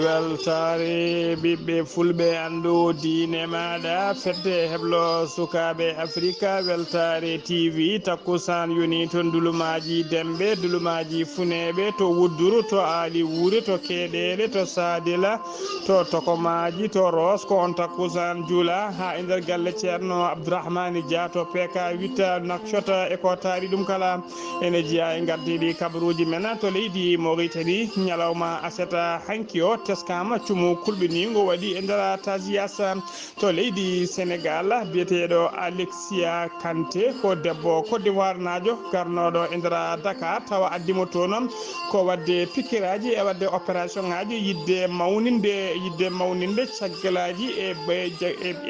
weltaare ɓiɓɓe fulɓe anndu diine maɗa fedde heblo sukaɓe afrique weltaare tv takkusan yoni to ndulumaji demɓe ndulumaji funeɓe to wudduru to aali wuuri to keɗele to sadila to tokomaji to ros ko on takkusan juula ha e nder galle ceerno abdourahmani dia to pk 8 nakcota e ko taari ɗum kala ene jeeya e gardiɗi kabaruuji men to leydi Mauritanie ñalawma aseta hanki o teskama cumu kulɓinigo waɗi e nder tasias to leydi Sénégal biyeteɗo Alexia Kanté ko debbo Côte d'Ivoire najo garnoɗo e nder Dakar tawa addimo toon ko wadde pikkiraji e wadde opération ngaji yidde mawninde caggalaji e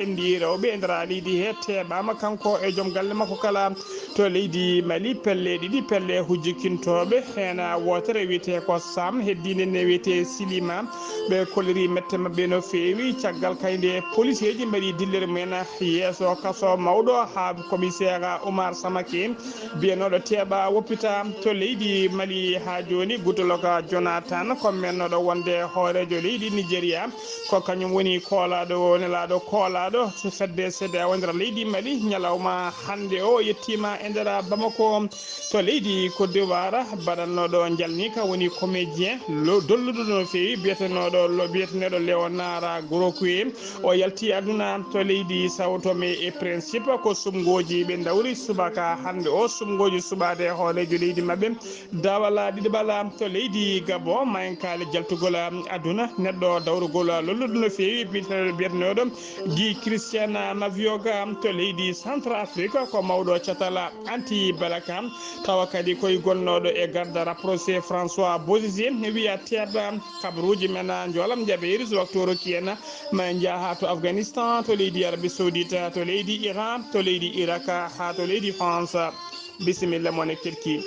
enɗi rewɓe e nder leydi he teɓama kanko e joom galle makko kala to leydi Mali pelle ɗiɗi pelle hujjikintoɓe hen wotere wiyete ko Sam heddinde ne wiyete Silima ɓe kolliri mette mabɓe no fewi caggal kayde police ji mbaɗi dillere mumen yeeso kaso mawɗo ha commissaire Oumar Samake biyanoɗo teeɓa woppita to leydi Mali ha joni gudoloka Jonathan ko mennoɗo wonde hoorejo leydi Nigéria ko kañum woni koolaɗo nelaɗo koolaɗo fedde CEDEAO nder leydi Mali ñalawma hannde o yettima e nder Bamako to leydi Côte d'Ivoire baɗannoɗo jalnika woni comédien dolluɗo no fewi biyeteneɗo Léonard Gorokuye o yalti aduna to leydi Sao Tomé et Principe ko sumgoji ɓe dawri subaka hannde o sumgoji suɓade hoorejo leydi mabɓe dawala ɗiɗaɓala to leydi Gabon mayenkale jaltugol aduna neɗɗo dawrugol lolluɗo no fewi biyeteneɗo Guy Christian Mavioga to leydi Centre Afrique ko mawɗo catala anti balaka tawa kadi koye gonnoɗo e garde rapproché François Bozizé wiya teɓa kabaruji men jolam jaɓeri so waktu rokki en ma jaaha to Afghanistan to leydi Arabie Saoudite to leydi Iran to leydi Irak ha to leydi France bisimilla mone kirki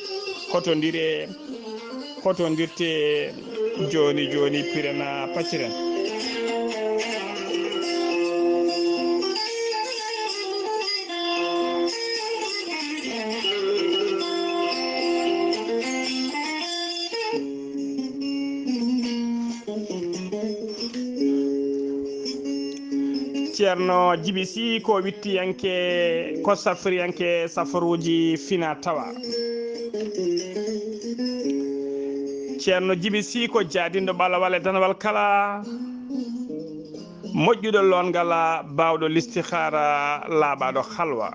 hotondirte joni pirana pacciren. ceerno Djiby Sy ko wittiyanke ko safriyanke safaruji fina tawa ceerno Djiby Sy ko jaadindo ɓalawal e danawal kala moƴƴuɗo longal bawɗo listihara laaɓaɗo halwa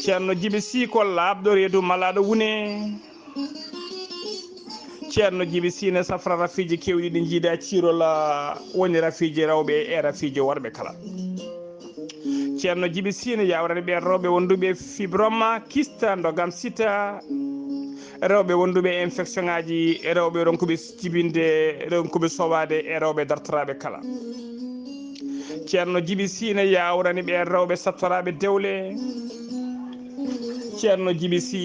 ceerno Djiby Sy ko laaɓɗo reedu malaɗo wune ceerno Djiby Sy ne safra rafiji kewɗi ɗi jiida cirol woni rafiji rewɓe e rafiji worɓe kala ceerno Djiby Sy ne yawrani ɓen rewɓe wonduɓe fibrome kista ndogam sita rewɓe wonduɓe infection ngaji rewɓe ronkuɓe jibinde ronkuɓe sowade e rewɓe dartoraɓe kala ceerno Djiby Sy ne yawrani ɓen rewɓe sattoraɓe dewle ceerno Djiby Sy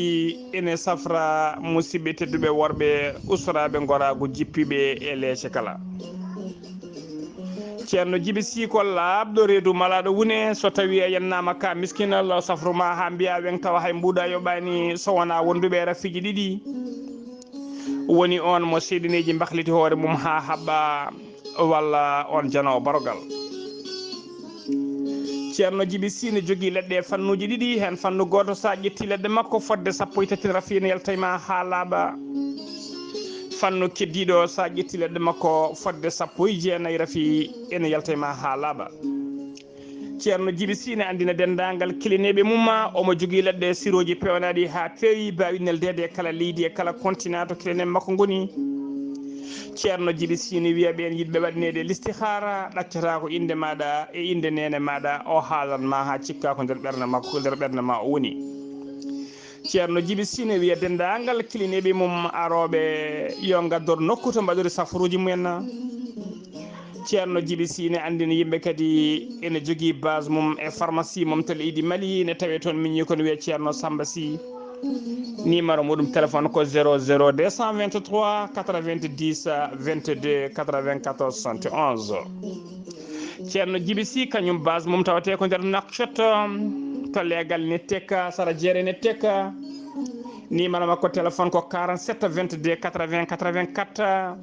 ene safra musidɓe tedduɓe worɓe ustoraɓe gorago jippiɓe e leece kala ceerno Djiby Sy ko laaɓɗo reedu malaɗo wune so tawi a yennama ka miskinal safruma ha mbiya wen tawa hay mbuɗa yoɓani so wona wonduɓe rafiji ɗiɗi woni on mo seeɗineji mbahliti hoore mum ha haɓɓa walla on janowo barogal ceerno Djiby Sy ne jogui leɗɗe fannuji ɗiɗi hen fannu goto sa ƴetti leɗɗe makko fodde 13 rafi ne yaltayma ha laaɓa fannu keddiɗo sa ƴetti leɗɗe makko fodde 19 rafi ene yaltayma ha laaɓa ceerno Djiby Sy ne andina dendagal kilineɓe mum omo jogui leɗɗe siroji pewnaɗi ha fewi bawi neldede e kala leydi e kala continent to kiline makko goni ceerno Djiby Sy ne wiya ɓen yidɓe waɗinede listihara ɗaccata ko inde maɗa e inde nene maɗa o haalanma ha cikka ko nder ɓerde makko nder ɓerde ma o woni ceerno Djiby Sy ne wiya dendagal kilineɓe mum aroɓe yo gaddor nokku to mbaɗori safaruji mumen ceerno Djiby Sy ne andina yimɓe kadi ene jogui base mum e pharmacie mum to leydi Mali ne tawe toon min kono wiya ceerno Samba Sy numéro muɗum téléphone ko 00 223 90 22 94 71 ceerno Djiby Sy kañum base mum tawate ko nder Nouakchott to leegal ne tekka sara jeere ne tekka numéro makko téléphone ko 47 22 80 84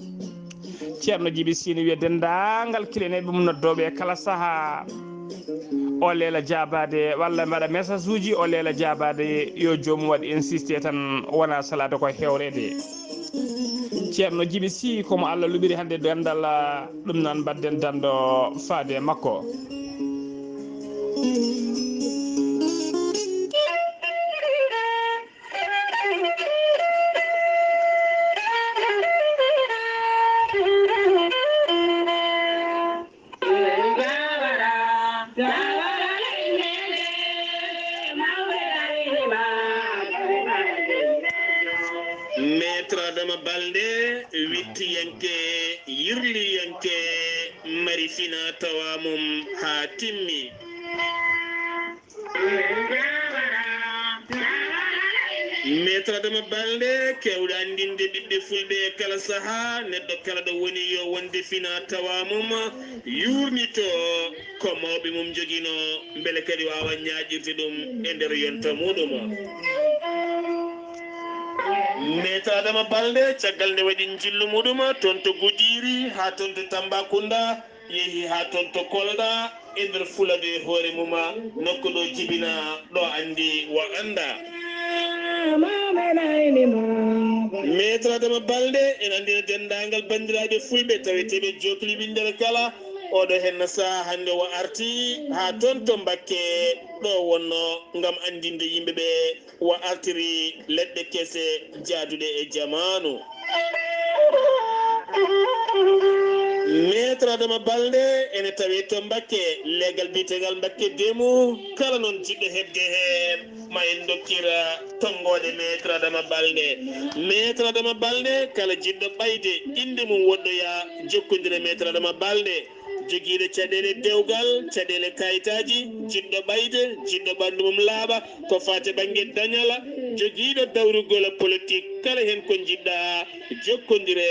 ceerno Djiby Sy ne wiya dendagal kileneɓe mum noddoɓe kala saaha o leela jabade walla mbaɗa message uji o leela jabade yo jomum waɗi insisté tan wona salade ko hewrede ceerno Djiby Sy komo Allah luɓiri hannde Ganndal ɗum noon badden dando faade makko balde wittiyanke yirliyanke mari fina tawamum ha timmi maître adama balde kewɗa andinde ɓiɓɓe fulɓe kala saaha neɗɗo kala ɗo woni yo wonde fina tawamum yurnito ko mawɓe mum joguino beele kadi wawa ñaƴirde ɗum e nder yonta muɗum maître adama balde caggal nde waɗi jillu muɗum toon to Goudiri ha toon to Tambacounda yeehi ha toon to Kolda e nder fulade hoore muma nokku ɗo jibina ɗo andi wa anda maître adama balde en andino dendagal bandiraɓe fulɓe taweteɓe jokliɓe nder kala oɗo henna saha hande o arti ha toon to Mbakke ɗo wonno gam andinde yimɓeɓe o artiri leɗɗe kese jaaduɗe e jamanu maître adama balde ene tawi to Mbakke legal bitegal Mbakke demu kala noon jiɗɗo hebde hen ma en dokkira tongode maître adama balde maître adama balde kala jiɗɗo ɓayde inde mum woɗɗoya jokkodire maître adama balde joguiɗo caɗele dewgal caɗele kayitaji jiɗɗo ɓayde jiɗɗo ɓandu mum laaɓa ko fate banggue dañala joguiɗo dawrugol politique kala hen ko jiɗɗa jokkodire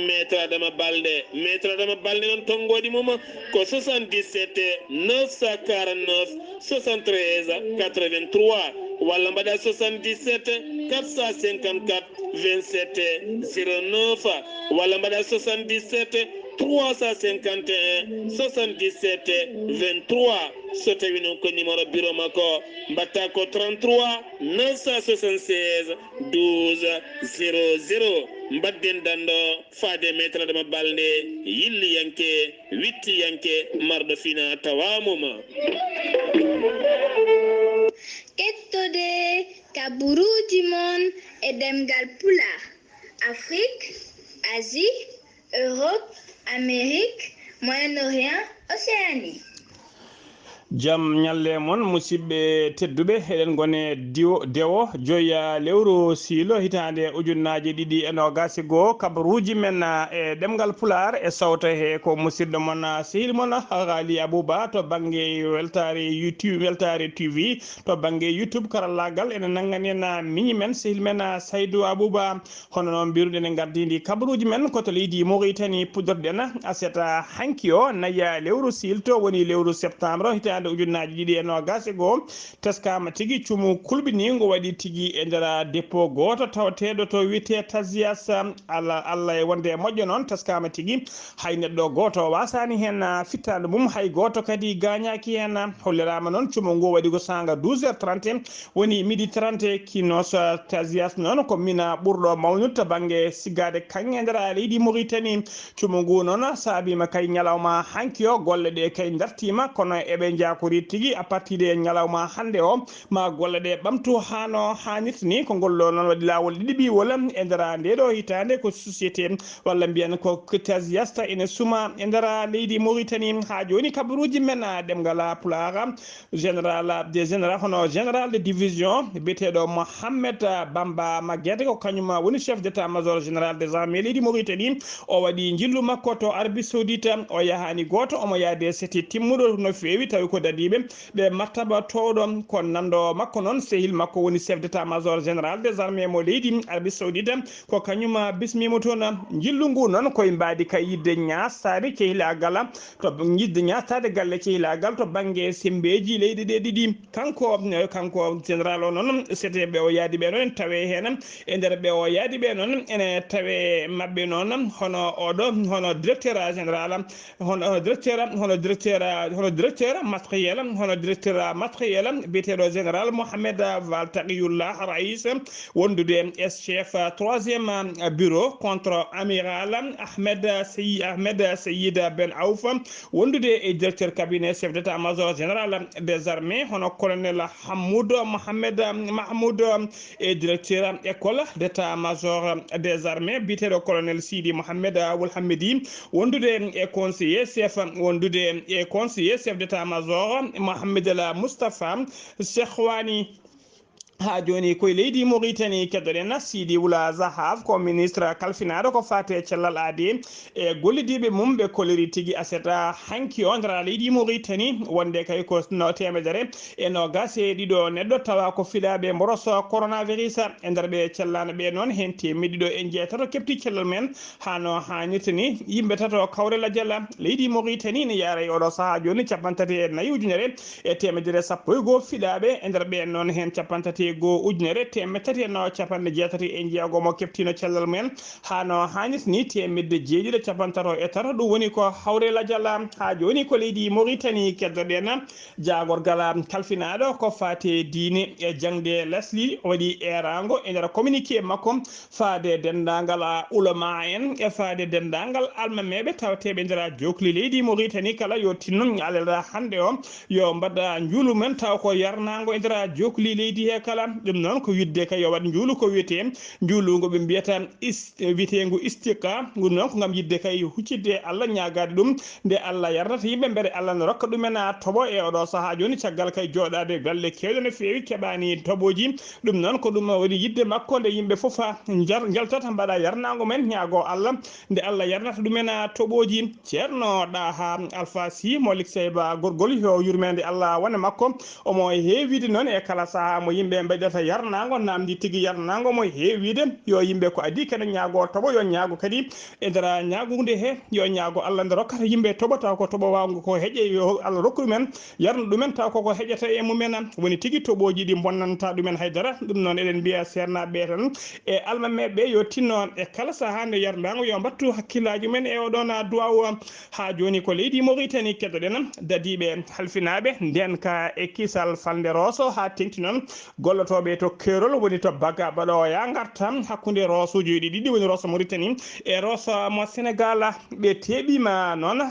maître adama balde maître adama balde noon tonggodi mum ko 77 949 73 83 walla mbaɗa 77 454 27 09 walla mbaɗa 77 351 77 23 so tawi noon ko numéro bureau makko mbatta ko 33 976 12 00 mbadden dando faade maître adama balde yilliyanke wittiyanke marɗo fina tawamuma kettode kabaruuji mon e ɗemngal pulaar Afrique Asie Europe Amérique Moyen-Orient Océanie jam ñalle mon musidɓe tedduɓe eɗen gone dewo joya lewru siilo hitande ujunnaji ɗiɗi e nogasi goho kabaruji men e ɗemgal pulaar e sawta he ko musidɗo mon sehil mon Ghalii Abuu Bah to banggue weltare YouTube weltare TV to banggue YouTube karallagal ene nanggani en miñi men sehil men Saydou Abou Bah hono noon mbiruɗen e gardidi kabaruji men koto leydi Mauritanie puddorɗen aseta hanki o naya lewru siilto woni lewru septembre hitande ujunnaji ɗiɗi e nogas e goho teskama tigui cuumu kulɓini ngo waɗi tigui e nder dépôt goto tawateɗo to wiyete Tasias Allah e wonde moƴƴo noon teskama tigui hay neɗɗo goto wasani hen fittade mum hay goto kadi gañaki hen hollirama noon cuumu ngo waɗi ko sanga 12h30 woni midi 30 kinos Tasias noon ko mina ɓurɗo mawnude to banggue siggade kanŋe e nder leydi Mauritanie cuumu ngu noon saabima kay ñalawma hanki o golle ɗe kay dartima kono eɓe jakori tigui à partir de ñalawma hannde o ma golle ɗe ɓamtu hano hannirta ni ko ngollo noon waɗi lawol ɗiɗi ɓiwol e nder ndeɗo hitande ko société walla mbiyan ko Tasias ene suuma e nder leydi Mauritanie ha joni kabaruji men ɗemgal pulaar général des général hono général de division biyeteɗo Mohamed Bamba Maguette ko kañum woni chef d'état major général des armées leydi Mauritanie o waɗi jillu makko to Arabie Saoudite o yahani goto omo yaade seti timmuɗo no fewi tawi ko dadiɓe ɓe martaba towɗo ko nando makko noon sehil makko woni chef d'état major général des armées mo leydi Arabie Saoudite ko kañum bismimo toon jillu ngu noon koye mbadi ka yidde ñastade cehilagal to yidde ñastade galle cehilagal to banggue sembeji leydi ɗe ɗiɗi kanko général o noon c'était ɓe o yaadi ɓe noon tawe hen e nder ɓe o yaadi ɓe noon ene tawe mabɓe noon hono directeur général hono directeur matériel biyeteɗo général Mohamed Valtaqiyullah Raïs wondude chef 3e bureau contre amiral Ahmed Seyid Ben Aouf wondude e directeur cabinet chef d'état major général des armées hono colonel Mahmoud e directeur école d'état major des armées biyeteɗo colonel Sidi Mohamed Wolhamidi wondude e conseiller chef d'état major Mohamed El Moustapha Cheikhwani ha joni koye leydi Mauritanie keddoɗen Sidi Wula Zahaf ko ministre kalfinaɗo ko fate cellal aadi e gollidiɓe mum ɓe koliri tigui aseta hanki o nder leydi Mauritanie wonde kay ko temedere e nogas e ɗiɗo neɗɗo tawa ko fiɗaɓe mboroso coronavirus e nder ɓe cellano ɓe noon hen temedde ɗiɗo e jeetato kepti cellal men hano hannirta ni yimɓe tato kawrela dialla leydi Mauritanie ne yaara e oɗo saaha joni 34 ujunere e temedere sappo e goho fiɗaɓe e nder ɓe noon hen 34 ujunere temettati no capanɗe jeetati e jeegomo keftino cellal men hano hannirta ni temedde jeeɗiɗo capantato e tato ɗum woni ko hawrela dialla ha joni ko leydi Mauritanie keddoɗen jagorgal kalfinaɗo ko fate diine e jangde lesli waɗi erago e nder communiqué makko faade dendagal ulama en e faade dendagal almameɓe tawateɓe nder jokli leydi Mauritanie kala yo tinno alala hande o yo mbadda juulu men taw ko yarnago e nder jokli leydi he kala ɗum noon ko widde kay yo waɗ juulu ko wiyete juulugo ɓe mbiyata witego istika ɗum noon ko gam yidde kay huccidde Allah ñagade ɗum nde Allah yarnata yimɓe beele Allah ne rokka ɗumen toɓo e oɗo saaha joni caggal kay joɗade galle kewɗe no fewi keɓani toɓoji ɗum noon ko ɗum woni yidde makko nde yimɓe foof jaltata mbaɗa yarnago men ñaago Allah nde Allah yarnata ɗumen toɓoji ceerno ɗaha Alpha Sy Molik Seyba gorgol yo yurmeende Allah wona makko omo heewide noon e kala saaha mo yimɓe mbaɗata yarnago namdi tigui yarnago mo heewide yo yimɓe ko adi kene ñaago toɓo yo ñaago kadi e nder ñaagude he yo ñaago Allah nde rokkata yimɓe toɓo taw ko toɓo wawgo ko heeƴe yo Allah rokku ɗumen yarna ɗumen taw koko heeƴata e mumen woni tigui toɓoji ɗi bonnanta ɗumen haydara ɗum noon eɗen mbiya sernaɓe tan e almameɓe yo tinno e kala saaha nde yarnago yo mbattu hakkillaji men e oɗon duwaw ha joni ko leydi Mauritanie keddoɗen dadiɓe halfinaɓe nden ka e kisal falde roso ha tengti noon gollotoɓe to kerol woni to bagga baɗoya garta hakkude rosuji ɗiɗi woni roso Mauritanie e roso mo Sénégal ɓe teɓima noon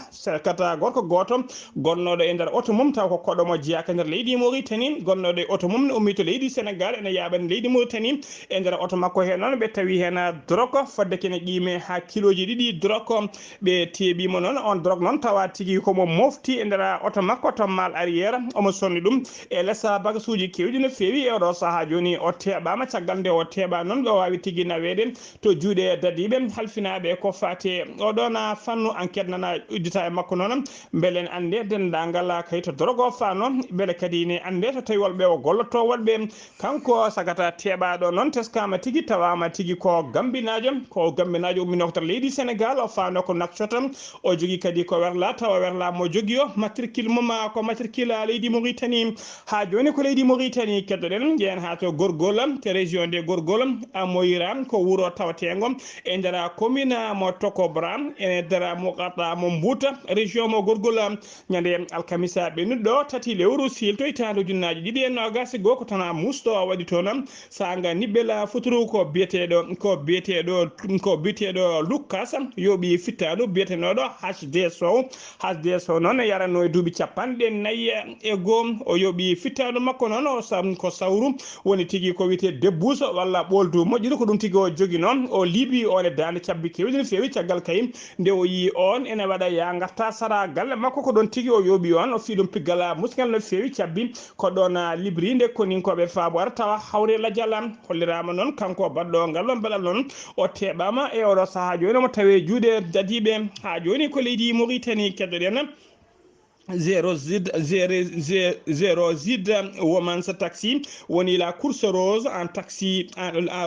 kata gorko goto gonnoɗo e nder auto mum taw ko koɗomo jeyaka nder leydi Mauritanie gonnoɗo e auto mum ne ummi to leydi Sénégal ene yaɓani leydi Mauritanie e nder auto makko he noon ɓe tawi hen drogue fodde kene qime ha kiloji ɗiɗi drogue ɓe teɓima noon on drogue noon tawa tigui komo mofti e nder auto makko to mal arrière omo sonni ɗum e lessa bagasuji kewɗi no fewi e oɗo saaha joni o teɓama caggal nde o teɓa noon ɓe wawi tigui nawede to juuɗe dadiɓe halfinaɓe ko fate oɗon fannu enquête nana uddita e makko noon beele en ande dendagal kayito drogue o fano beele kadi ne ande to tawi wolɓe o golloto wolɓe kanko sagata teɓaɗo noon teskama tigui tawama tigui ko gambinajo umminoko to leydi Sénégal o fano ko nakshota o jogui kadi ko werla tawa werla mo jogui o matricule mum ko matricule leydi Mauritanie ha joni ko leydi Mauritanie keddoɗen jen ha to gorgol te région de gorgol Moyira ko wuuro tawatego e nder commune mo Tokobra e nder mo gata mo Mbouta région mo gorgol ñande alkamisa ɓennuɗo tati lewru siilto hitande ujunnaji ɗiɗi e nogas goho ko tana musto waɗi toon sanga niɓɓel futuru ko biyeteɗo Lucas yoɓi fittaɗo biyetenoɗo HD Sow noon yarano e duuɓi 40 e goho o yoɓi fittaɗo makko noon o ko sawru woni tigui ko wiyete debbuso walla ɓoldu moƴƴudu ko ɗum tigui o jogui noon o liiɓi on e dande cabbi kewɗi no fewi caggal kay nde o yi on ene waɗa ya garta sara galle makko ko ɗon tigui o yoɓi on o fi ɗum piggal musgal no fewi cabbi ko ɗon libride koninkoɓe faabo ara tawa hawre ladial hollirama noon kanko baɗɗo ngal baɗal noon o teɓama e oɗo saaha joni mo tawe juuɗe dadiɓe ha joni ko leydi Mauritanie keddoɗen zéro zid women's taxi woni la course rose en taxi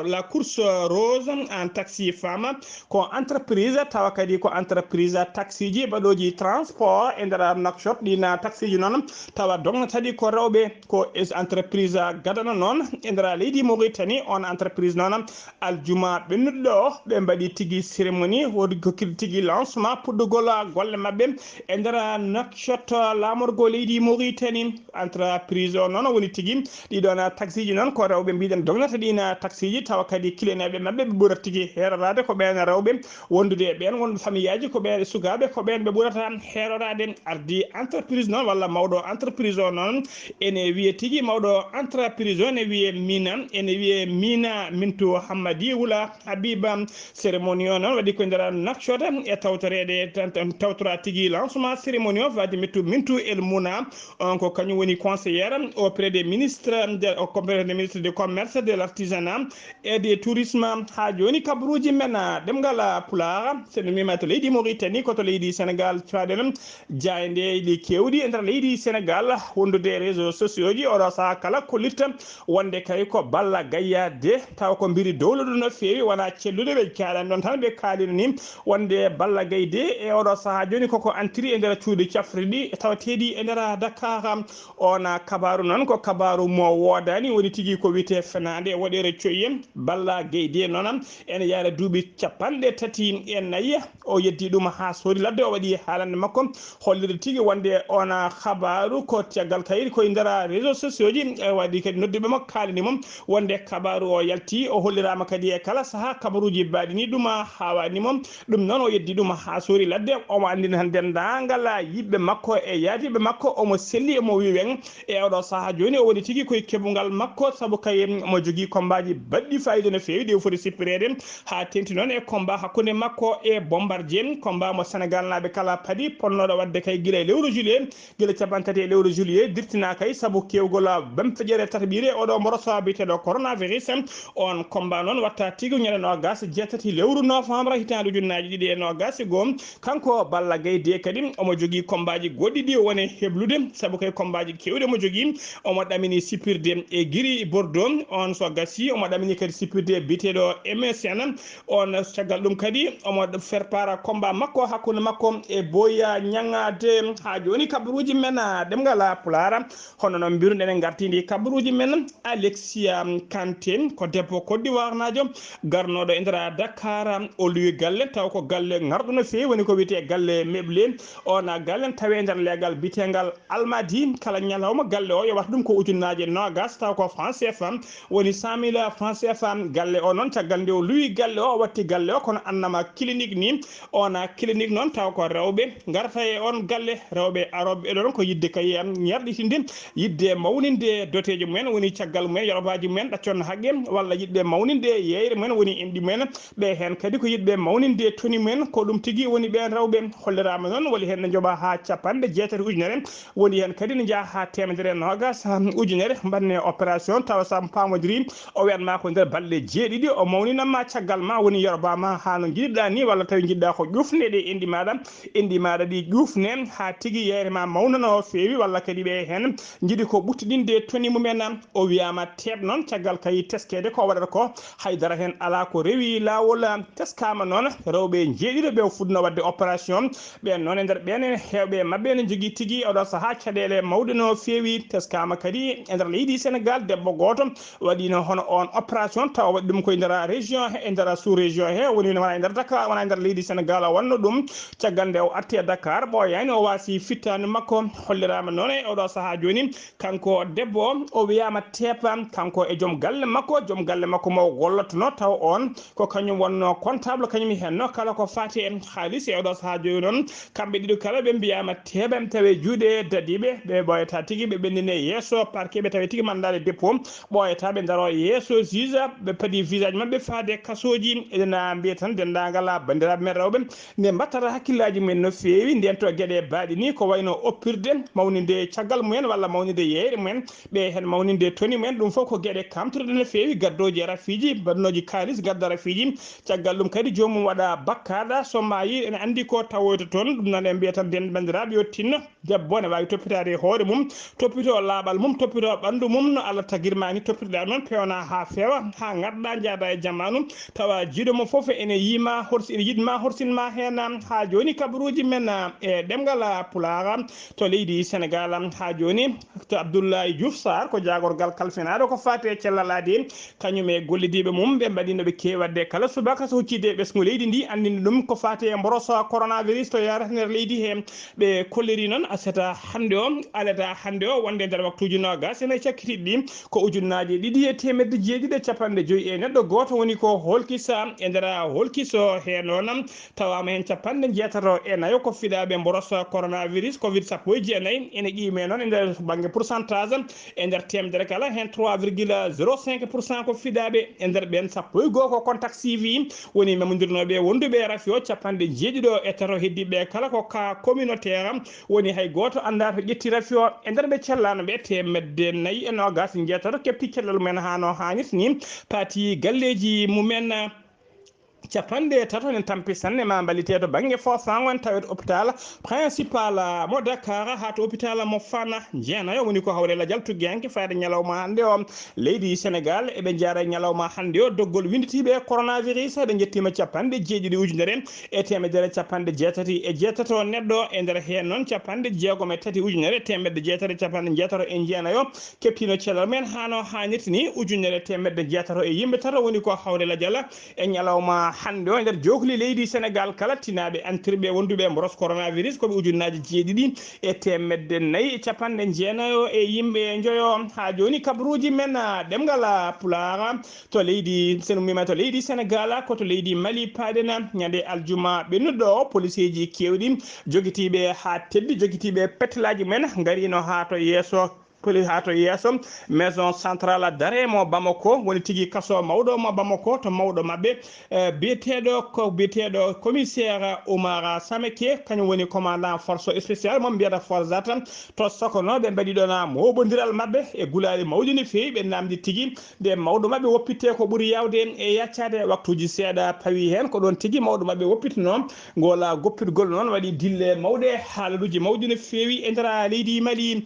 la course rose en taxi femme ko entreprise tawa kadi ko entreprise taxi ji baɗoji transport e nder nakshot ɗina taxi ji noon tawa dognatadi ko rewɓe ko entreprise gadana noon e nder leydi Mauritanie on entreprise noon aljuma ɓennuɗo ɓe mbaɗi tigui cérémonie wodi ko tigui lancement puɗɗugol golle mabɓe e nder nakshot lamorgo leydi Mauritanie entreprise o noon woni tigui ɗiɗon taxi ji noon ko rewɓe mbiɗen dognata ɗina taxi ji tawa kadi clieneɓe mabɓe ɓe ɓuurata tigui herorade ko ɓen rewɓe wondude e ɓen wonɓe famille aji ko ɓen sukaɓe ko ɓen ɓe ɓuurata herorade ardi entreprise noon walla mawɗo entreprise o noon ene wiye tigui mawɗo entreprise o ne wiye mina Mintou Hammadi Wula Habiba cérémonie o noon waɗi ko nder nakshot e tawtorede tawtora tigui lancement cérémonie o wadi Mintou El Mouna on ko kañum woni conseillère auprès des ministres auprès des ministres du commerce de l'artisanat et du tourisme ha joni kabaruuji men ɗemngal pulaar seno mima to leydi Mauritanie koto leydi Sénégal faɗen jayde ɗi kewɗi e nder leydi Sénégal wondude réseaux sociaux ji oɗo saaha kala kollitta wonde kay ko balla gayyade taw ko mbiri dowle ɗum no fewi wona cellude ɓe kaɗani ɗon tan ɓe kalino ni wonde balla gayde e oɗo saaha joni koko antiri e nder cuuɗi cafriɗi tawateɗi e nder Dakar on kabaru noon ko kabaru mo wodani woni tigui ko wiyete fenade waɗere coyye balla gayde noon ene yaara duuɓi 34 o yeddi ɗum ha sori ladde o waɗi haalande makko holliri tigui wonde on kabaru ko caggal kayri koye nder réseaux sociaux ji waɗi kadi nodduɓe makko kalani mum wonde kabaru o yalti o hollirama kadi e kala saaha kabaruji baɗini ɗum hawani mum ɗum noon o yeddi ɗum ha sori ladde omo andini tan dendagal yiɓɓe makko e yaadiɓe makko omo selli omo wi wen e oɗo saaha joni o woni tigui koye keɓugal makko saabu kay omo jogui combat ji baɗɗi fayida no fewi ɗi foti sippirede ha tenti noon e combat hakkude makko e Bombardier combat mo Sénégal naɓe kala paadi ponnoɗo wadde kay guila e lewru juillet guila 3 e lewru juillet dirtina kay saabu kewgol bamfeƴere tataɓire oɗo morosa biteɗo coronavirus on combat noon watta tigui ñande nogas 6 lewru novembre hitande ujunnaji ɗiɗi e nogas goom kanko Balla Gaye kadi omo jogui combat ji goɗɗi ɗi woni heblude saabu kay combat ji kewɗi omo jogui omo ɗamini sippirde e Gris Bordeaux on so gassi omo ɗamini kadi sippirde biteɗo MSN on caggal ɗum kadi omo faire part combat makko hakkude makko e Boya ñagade ha joni kabaruji men ɗemngal pulaar hono noon mbiruɗen en gartidi kabaruji men Alexia Kanté ko debbo Côte d'Ivoire najo garnoɗo e nder Dakar o luwi galle taw ko galle garɗo no fewi woni ko wiyete galle meble on galle tawe nder legal bitegal Almadi kala ñalawma galle o yowata ɗum ko ujunnaje nogas taw ko franc CFA woni 100.000 franc CFA galle o noon caggal nde o luwi galle o watti galle o kono annama clinique ni on clinique noon taw ko rewɓe garta e on galle rewɓe aroɓe ɗon ko yidde kay ñarɗitinde yidde mawninde doteji mumen woni caggal mumen yorobaji mumen ɗaccon haqqe walla yidɓe mawninde yeyre mumen woni inɗi mumen ɓe hen kadi ko yidɓe mawninde toni mumen ko ɗum tigui woni ɓen rewɓe hollirama noon woni hen ne jooɓa ha 60 ujunere woni hen kadi ne jaaha ha 120 ujunere mbanne opération tawa sam pamodiri o wiyanma ko nder balɗe 7 o mawninanma caggal ma woni yorobama ha no jiɗɗa ni walla tawi jiɗɗa ko ƴufne ɗe indi maɗa ɗi ƴufne ha tigui yeyre ma mawnano fewi walla kadi ɓe hen jiiɗi ko ɓuttidinde toni mumen o wiyama teeb noon caggal kay teskede ko waɗata ko haydara hen ala ko rewi lawol teskama noon rewɓe jeeɗiɗo ɓe fuɗno wadde opération ɓen noon e nder ɓen hewɓe mabɓe ne jogui tigui oɗo saaha caɗele mawɗe no fewi teskama kadi e nder leydi Sénégal debbo goto waɗino hono on opération taw waɗi ɗum koye nder région he e nder sous région he woni wona e nder Dakar wona e nder leydi Sénégal o wanno ɗum caggal nde o arti e Dakar ɓoyani o wasi fittani makko hollirama noon e oɗo saaha joni kanko debbo o wiyama tepa kanko e joom galle makko mo gollotono taw on ko kañum wonno comptable kañum henno kala ko fati en haalis e oɗo saaha joni noon kamɓe ɗiɗo kala ɓe mbiyama teɓe tawe juuɗe dadiɓe ɓe ɓoyata tigui ɓe ɓendine yesso parquet ɓe tawe tigui mandade dépôt ɓoyata ɓe daro yesso juge ɓe paadi visage mabɓe faade kasoji eɗena mbiya tan dendagal bandiraɓe men rewɓe nde mbattata hakkillaji mumen no fewi nden to gueɗe baɗi ni ko wayno oppirde mawnide caggal mumen walla mawnide yeyre mumen ɓe hen mawnide toni mumen ɗum foof ko gueɗe kamtoɗe no fewi gaddoji rafiji badnoji kalis gadda rafiji caggal ɗum kadi jomum waɗa bakkaɗa so mayi ene andi ko tawoyto toon ɗum noon e mbiya tan den bandiraɓe yo tinno debbo ne wawi toppitade hoore mum toppito laaɓal mum toppito ɓandu mum no Allah tagirma ni toppitoɗa noon pewna ha feewa ha gadda jaada e jamanu tawa jiiɗo mo foof ene yima ene yiɗma horsinma hen ha joni kabaruuji men e ɗemgal pulaar to leydi Sénégal ha joni to Abdoulaye Diouf Sarr ko jagorgal kalfinaɗo ko fate cellalade kañum e gollidiɓe mum ɓe mbaɗino ɓe kewatde kala subaka so huccide ɓesgu leydi ndi andinde ɗum ko fate e mborosa coronavirus to yarata nder leydi he ɓe kolliri noon asata hannde o alata hannde o wonde nder waktuji nogas ene cakkitiɗi ɗi ko ujunnaje 2,750 e neɗɗo goto woni ko holkisa e nder holkiso he noon tawama hen 64 ko fiɗaɓe mborosa coronavirus covid 19 ene qiime noon e nder banggue pourcentage e nder temedere kala hen 3,05% ko fiɗaɓe e nder ɓen 12 ko contact suivi woni memodirnoɓe wonduɓe rafi o 7 heddiɓe kala ko ka communautaire woni hay goto anda to ƴetti rafi o e nder ɓe cellanoɓe 4 jeetato kepti cellal mumen hano hannirta ni paati galleji mumen 50 ne tampi sanne ma balliteɗo banggue fofangon tawet hôpital principal mo Dakar ha to hôpital mo Fana jeenayo woni ko hawrela jaltuguiyanke fayde ñalawma hannde o leydi Sénégal eɓe jaara ñalawma hannde o doggol winditiɓe coronavirus ɓe jettima 9 ujunere e temedere 87 neɗɗo e nder hen noon 63 ujunere temedde 8 e jeenayo keptino cellal men hano hannirta ni ujunere temedde 6 e yimɓe tato woni ko hawrela jala e ñalawma hande o nder jokli leydi Sénégal kala tinaɓe antirɓe wonduɓe mboros coronavirus koɓe ujunnaji 7 e temedde 4 e yimɓe joyo ha joni kabaruuji men ɗemgal pulaar to leydi senumima to leydi Sénégal koto leydi Mali paadena ñande aljuma ɓennuɗo police ji kewɗi joguitiɓe ha teddi joguitiɓe petelaji men garino ha to yeeso poli ha to yeeso maison centrale d'arrêt mo Bamako woni tigui kaso mawɗo mo Bamako to mawɗo mabɓe biyeteɗo commissaire Oumar Sameke kañum woni commandant force spéciale mo mbiyata forsat to Sokono ɓe mbaɗi ɗon moɓodiral mabɓe e gulali mawɗi no fewi ɓe namdi tigui nde mawɗo mabɓe woppitte ko ɓuuri yawde e yaccade waktuji seeɗa pawi hen ko ɗon tigui mawɗo mabɓe woppitino gola goppitgol noon waɗi dille mawɗe haalaluji mawɗi no fewi e nder leydi Mali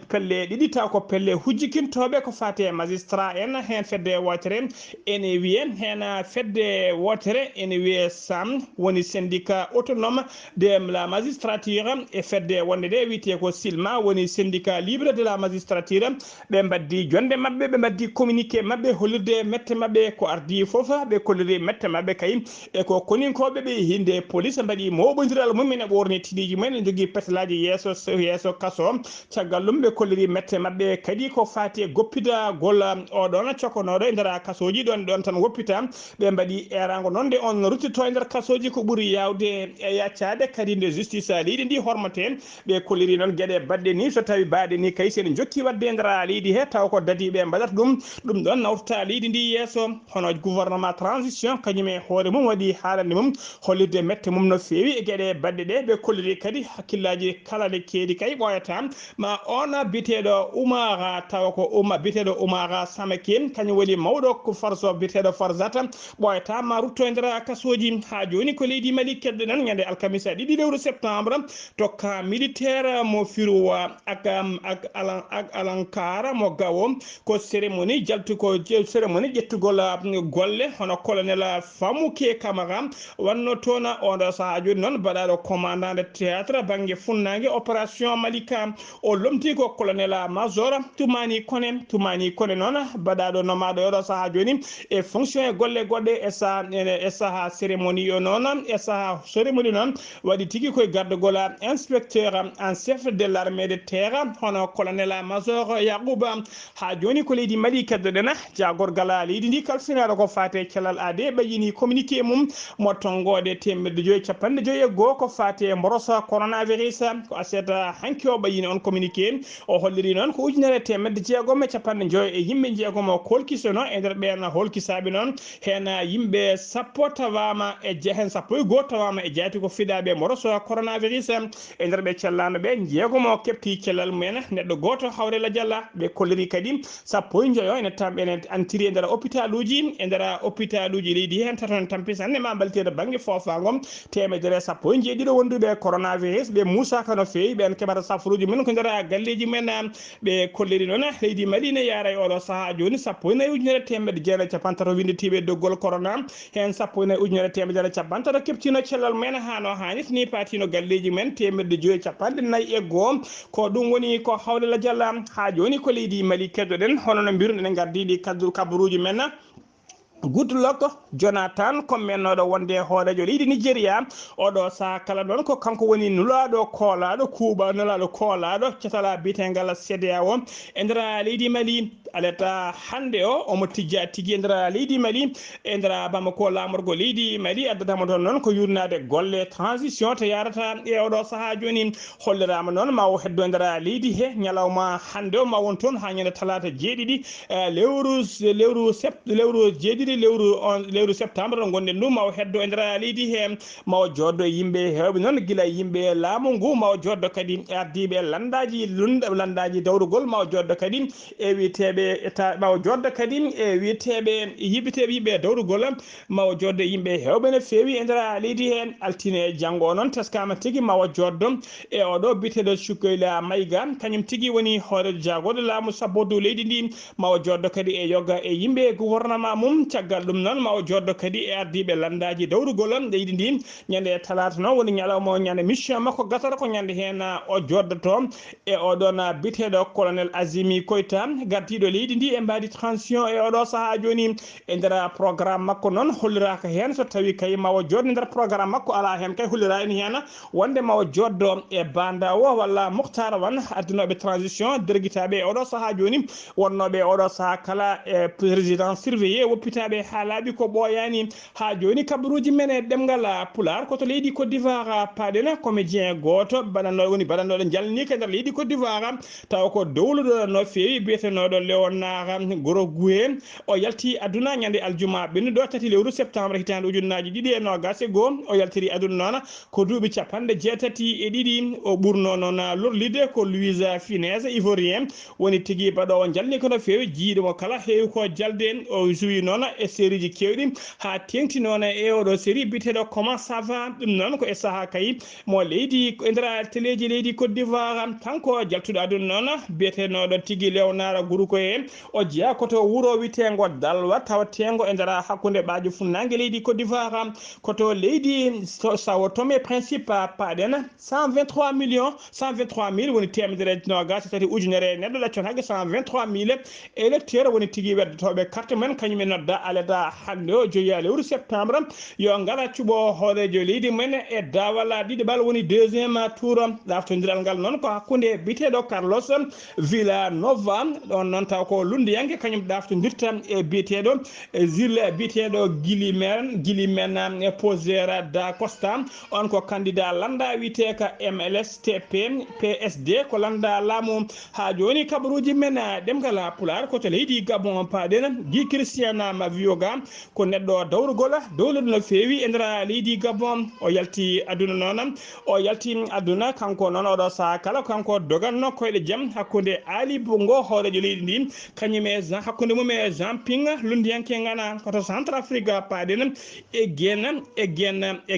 pelle ɗiɗi taw ko pelle hujjikintoɓe ko fate magistrat en hen fedde wotere ene wiye hen fedde wotere ene wiye SAM woni syndicat autonome de la magistrature e fedde wonde de wiyete ko SILMA woni syndicat libre de la magistrature ɓe mbaddi jonde mabɓe ɓe mbaddi communiqué mabɓe hollirde mette mabɓe ko ardi foof ɓe kolliri mette mabɓe kay e ko koninkoɓe ɓe hinde police mbaɗi moɓodiral mumen e ɓorni tiɗiji mumen e jogui petelaji yeeso kaso caggal ɗum ɓe kolliri mette mabɓe kadi ko fati e goppida golla oɗon cokonoɗo e nder kasoji ɗon tan woppita ɓe mbaɗi erago noon nde on ruttito e nder kasoji ko ɓuuri yawde e yaccade kadi nde justice leydi ndi hormate ɓe kolliri noon gueɗe badɗe ni so tawi baɗe ni kay sen jokki wadde e nder leydi he taw ko dadiɓe mbaɗata ɗum ɗon nawtata leydi ndi yeeso hono gouvernement transition kañum e hoore mum waɗi haalande mum hollirde mette mum no fewi e gueɗe badɗe ɗe ɓe kolliri kadi hakkillaji kala ɗe keedi kay ɓoyata ma on biteɗo Oumar tawa ko biteɗo Oumar Samake kañum woni mawɗo ko force biteɗo forsat ɓoyata ma rutto e nder kasoji ha joni ko leydi Mali kedde nan ñande alkamisa 2 lewru septembre tokka militaire mo firowa ak alankara mo gawo ko cérémonie cérémonie ƴettugol golle hono colonel Famouke Camara wanno toon oɗo saaha joni noon mbaɗaɗo commandant de théâtre banggue funnague opération Malika o lomti ko colonel major tumani kone noon mbaɗaɗo nomaɗo oɗo saaha joni e fonction e golle goɗɗe e saaha cérémonie o noon e saaha cérémonie noon waɗi tigui koye gardugol inspecteur en chef de l'armée de terre hono colonel major Yaqouba ha joni ko leydi Mali keddoɗen jagorgal leydi ndi kalfinaɗo ko fate Cellal ade ɓayini communiqué mum mo tongode 551 ko fate mborosa coronavirus ko aseta hanki o ɓayini on communiqué o kolliri noon ko ujunere temedde jeegom e capanɗe joyi e yimɓe jeegom o kolkisono e nder ɓen holkisaɓe noon hen yimɓe sappo tawama e hen sappo e goho tawama e jaati ko fiɗaɓe moroso coronavirus e nder ɓe cellano ɓe jeegom o kepti cellal mumen neɗɗo goto hawrela dialla ɓe kolliri kadi sappo e joyo ene tamɓe ene antiri e nder hôpital uji e nder hôpital uji leydi hen taton tampisanne ma baltede banggue fofagom temedere sappo e jeeɗiɗo wonduɓe coronavirus ɓe musaka no fewi ɓen keɓata safaruji men ko nder galleji men ɓe kolliri noon leydi Mali ne yaara e oɗo saaha joni sappo e nayyi ujunere temedde jeetati capantato winditiɓe doggol corona hen sappo e nayyi ujunere temedere capantato keptino cellal men hano hannit ni patino galleji men temedde joyi capanɗe nayyi e goho ko ɗum woni ko hawlela dialla ha joni ko leydi Mali keddoɗen hono no mbiruɗen gardiɗi kabaruuji men Goodluck Jonathan ko mennoɗo wonde hoorejo leydi Nigeria oɗo saha kala ɗon ko kanko woni nulaɗo koolaɗo kuuɓa nulaɗo koolaɗo catala biyetengal CEDEAO e nder leydi Mali aleta hannde o omo tijja tigui e nder leydi Mali e nder Bamako lamorgo leydi Mali addatama toon noon ko yurnade golle transition to yarata e oɗo saaha joni hollirama noon ma o heddo e nder leydi he ñalawma hannde o ma won toon ha ñande talata jeeɗiɗi lewru jeeɗiɗi lewru septembre ɗo gonɗen ɗum mawo heddo e nder leydi he mawo joddo yimɓe hewɓe noon guila yimɓe laamu ngu mawo joddo kadi ardiɓe landaji dawrugol mawo joddo kadi e wiyeteɓe état mawo joddo kadi e wiyeteɓe yiɓɓe dawrugol mawo joddo yimɓe hewɓe no fewi e nder leydi he altine janggo noon teskama tigui mawo joddo e oɗo biteɗo Cukoyla Mayga kañum tigui woni hoorejo jagoɗo laamu sabbodu leydi ndi mawo joddo kadi e yogga e yimɓe gouvernement mum caggal ɗum noon mawo joddo kadi e ardiɓe landaji dawrugol leydi ndi ñande talata noon woni ñalawma ñande mission makko gatata ko ñande hen o joddoto e oɗon biteɗo colonel Azimi Koyta gardiɗo leydi ndi e mbadi transition e oɗo saaha joni e nder programme makko noon holliraka hen so tawi kay mawo joddo nder programme makko ala hen kay hollira en hen wonde mawo joddo e banda o walla Mokhtar Wan addanoɓe transition derguitaɓe e oɗo saaha joni wonnoɓe oɗo saaha kala e président surveillé woppitaɓe ha laaɓi ko ɓooyani ha joni kabaruuji men e ɗemngal pulaar koto leydi Côte d'Ivoire paaɗen comédien goto baɗannoɗo woni baɗannoɗo jalni ke nder leydi Côte d'Ivoire taw ko dowluɗo no fewi biyetenoɗo Léonard Gorogoué o yalti aduna ñande aljuma ɓennuɗo 3 lewru septembre hitande ujunnaji ɗiɗi e nogas e goho o yaltiri aduna noon ko duuɓi capanɗe jeetati e ɗiɗi o ɓurno noon lorlide ko Louise Funès ivoirien woni tigui baɗowo jalni ko no fewi jiiɗomo kala heewi ko jalde o suwi noon e série ji kewɗi ha tengti noon e oɗo série biteɗo comment ça va ɗum noon ko e saaha kay mo leydi e nder téléji leydi Côte d'Ivoire kanko jaltuɗo aduna noon biyetenoɗo tigui Léonard Gorogoué o jeeya koto wuuro witego Dalwa tawatengo e nder hakkude ɓaajo funnague leydi Côte d'Ivoire koto leydi Sao Tomé Principe paaɗen 123 000 woni temedere nogas tati ujunere neɗɗo ɗaccon hakke 123 000 électeur woni tigui weddotoɓe carte men kañumen nodda aleda hande o joyiya lewru septembre yo ngara cuɓo hoorejo leydi men e dawala ɗiɗiɓal woni deuxiéme tour ɗaftodiral ngal noon ko hakkude biteɗo Carlos Villanova ɗon noon taw ko lundiyanke kañum ɗaftodirta e biyeteɗo Gilles biyeteɗo Guili men Posera da Costa on ko candidat landa wiyeteka MLSTP PSD ko landa laamu ha joni kabaruuji men ɗemgal pulaar koto leydi Gabon paaɗen Guy Christian Mavioga ko neɗɗo dawrugol dowluɗo no fewi e nder leydi Gabon o yalti aduna noon o yalti aduna kanko noon oɗo saaha kala kanko doganno koyɗe jaam hakkude Ali Bongo hoorejo leydi ndi kañum e hakkude mum e Jean Ping lundiyanke ngana koto centre Afrique paaɗen e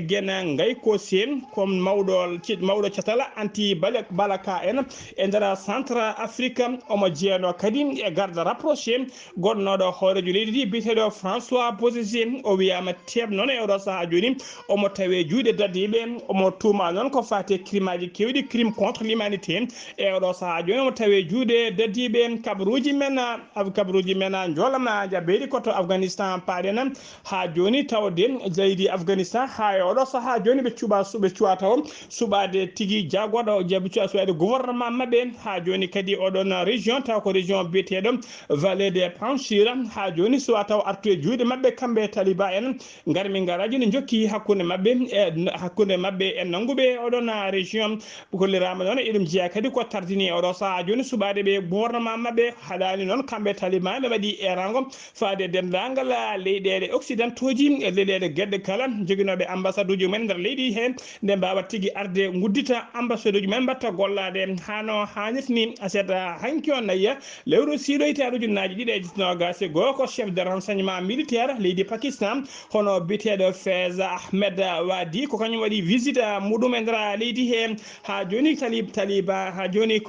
gena ngay ko sen ko mawɗo catala anti balaka en e nder centre Afrique omo jeeyano kadi e garde rapproché gonnoɗo hoorejo leydi ndi biteɗo François Bozizé o wiyama teeb noon e oɗo saaha joni omo tawe juuɗe dadiɓe omo tuuma noon ko fate crime aji kewɗi crime contre l'humanité e oɗo saaha joni omo tawe juuɗe dadiɓe kabaruuji men jolama jaɓɓeɗi koto Afghanistan paɗen ha joni tawde leydi Afghanistan ha oɗo saaha joni ɓe cuɓa taw suɓade tigui jagoɗo jaɓe cuɓa suɓade gouvernement mabɓe ha joni kadi oɗon région taw ko région biyeteɗo vallée des Panchir ha joni suwa taw artu e juuɗe mabɓe kamɓe taliba en garmi garaji ne jokki hakkude mabɓe e nanguɓe oɗon région gollirama noon eɗum jeeya kadi ko tardini oɗo saaha joni suɓade ɓe gouvernement mabɓe haɗani noon kamɓe taliban ɓe waɗi erango faade dendagal leyɗele occidentaux ji e leyɗele gueɗe kala joguinoɓe ambassade uji mumen nder leydi he nde mbawa tigui arde guddita ambassade uji mumen mbatta gollade hano hannirtini aset hanki o nayya lewru siɗoyte ujunnaji ɗiɗi e nogas e goho ko chef de renseignement militaire leydi Pakistan hono biteɗo Fez Ahmed Wadi ko kañum waɗi visite muɗum e nder leydi he ha joni taliba ha joni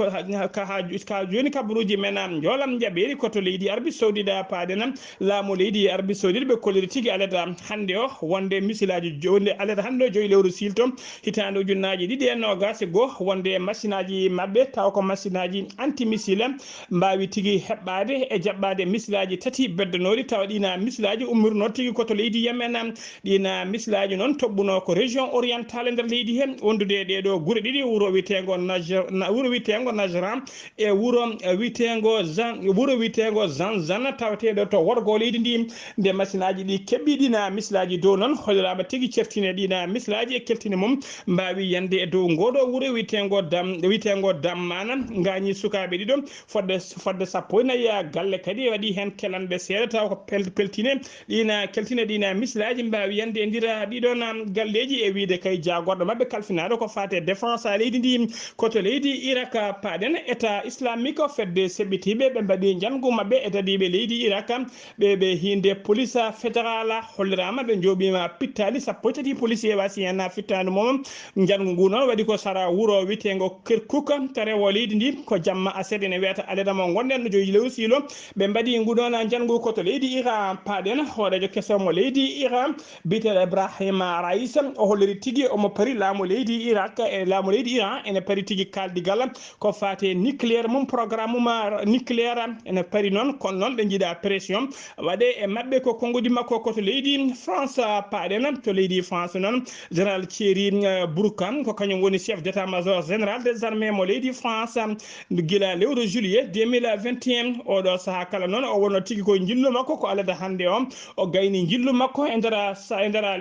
kabaruuji men jolam jaɓɓeri koto leydi Arabie Saoudite paɗen laamu leydi Arabie Saoudite ɓe kolliri tigui aleta hande o wonde misilaji wonde aleta hande o joyi lewru silto hitande ujunnaji ɗiɗi e nogas e goho wonde machine aji mabɓe taw ko machine aji anti missile mbawi tigui heɓɓade e jaɓɓade misilaji tati beddanoɗi tawa ɗina misilaji ummirno tigui koto leydi Yemen ɗina misilaji noon tobɓuno ko région orientale nder leydi he wondude ɗeɗo guure ɗiɗi wuro witego Najran e wuro witego Zanzan tawateɗo to worgo leydi ndi nde machine aji ɗi keɓɓi ɗina misilaji dow noon hollirama tigui ceftine ɗina misilaji e keltine mum mbawi yande e dow ngoɗo wuro witego dammana gañi sukaɓe ɗiɗo fodde sappo nayya galle kadi waɗi hen kelanɓe seeɗa taw ko peltine keltine ɗina misilaji mbawi yande e ndira ɗiɗon galleji e wiide kay jagorɗo mabɓe kalfinaɗo ko fate défense a leydi ndi koto leydi Irak paɗen état islamique fedde seɓɓitiɓe ɓe mbaɗi jangu mabɓe e dadiɓe leydi Irak ɓe hinde police fédéral hollirama ɓe jooɓima pittali sappo tati policier wasi hen fittade mum jangu ngu noon waɗi ko sara wuro witego Kirkuk to rewo leydi ndi ko jamma asede ene wiyata aledamo gonɗen no joyi lewru silo ɓe mbaɗi nguɗon jangu koto leydi Iran paɗen hoɗejo kesomo leydi Iran biteɗo Ibrahima Raïs o holliri tigui omo paari laamu leydi Irak e laamu leydi Iran ene paari tigui kaldigal ko fate nucléaire mum programme mum nucléaire ene paari noon kono noon ɓe jiiɗa pression waɗe e mabɓe ko konngudi makko koto leydi France paɗen to leydi France noon général Thierry Bourkan ko kañum woni chef d' état major général des armées mo leydi France guila lewru juillet 2021 oɗo saaha kala noon o wonno tigui ko jillu makko ko alada hande o gayni jillu makko e nder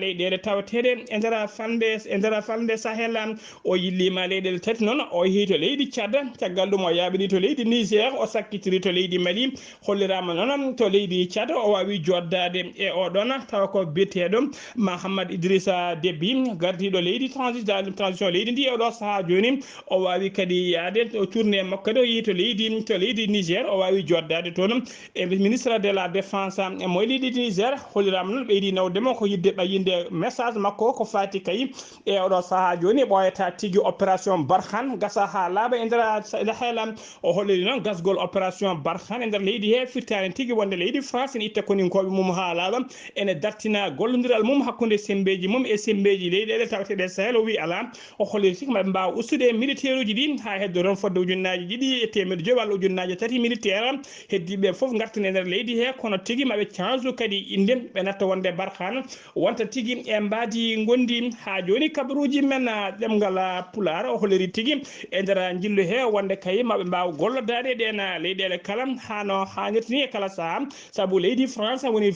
leyɗele tawateɗe e nder falde Sahel o yillima leyɗele tati noon o yeehi to leydi Tchad caggal ɗum o yaaɓini to leydi Niger o sakkitiri to leydi Mali hollirama noon to leydi Tchad o wawi joddade e oɗon tawa ko biyeteɗo Mahamad Idrissa Déby gardiɗo leydi transition leydi ndi oɗo saaha joni o wawi kadi yaade o tourné makko kadi o yeehi to leydi Niger o wawi joddade toon e ministre de la défense mo leydi Niger hollirama noon ɓeydi nawdemo ko yidde ɓayinde message makko ko fati kay e oɗo saaha joni ɓoyata tigui opération Barkhane gasa ha laaɓa e nder heelam o holliri noon gasgol opération Barkhane e nder leydi he firtani tigui wonde leydi France ne itta koninkoɓe mum ha laaɓa ene dartina gollodiral mum hakkude sembeji mum e sembeji leyɗele tawateɗe Sahel o wi ala o holliri tigui maɓe mbawa ustude militaire uji ɗi ha heddo toon fodde ujunnaji ɗiɗi e temedde joyyi walla ujunnaji tati militaire heddiɓe foof gartane nder leydi he kono tigui maɓe change kadi inde ɓe natta wonde Barkhane wonta tigui e mbadi gondi ha joni kabaruuji men ɗemngal pulaar o holliri tigui e nder jillu he wonde kay maɓe mbawa gollodade ɗen leyɗele kala hano hannirta ni e kala saaha saabu leydi France woni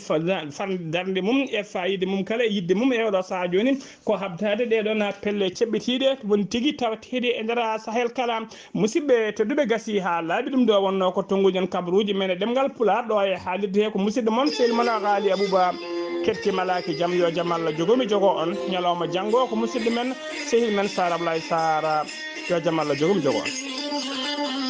darde mum e fayide mum kala e yidde mum e oɗo saaha joni ko habdade ɗeɗon pelle ceɓɓitiɗe woni tigui tawateɗe e nder Sahel kala musidɓe tedduɓe gasi ha laaɓi ɗum ɗo wonno ko tonguji kabaruuji men e ɗemngal pulaar ɗo e haalirde he ko musidɗo moon sehil moon Ghalii Abuu Bah kettimalaki jaam yo jaam Allah jogomi jogo on ñalawma janggo ko musidɗo men sehil men Sara Ablaye Sara yo jaam Allah jogomi jogo on.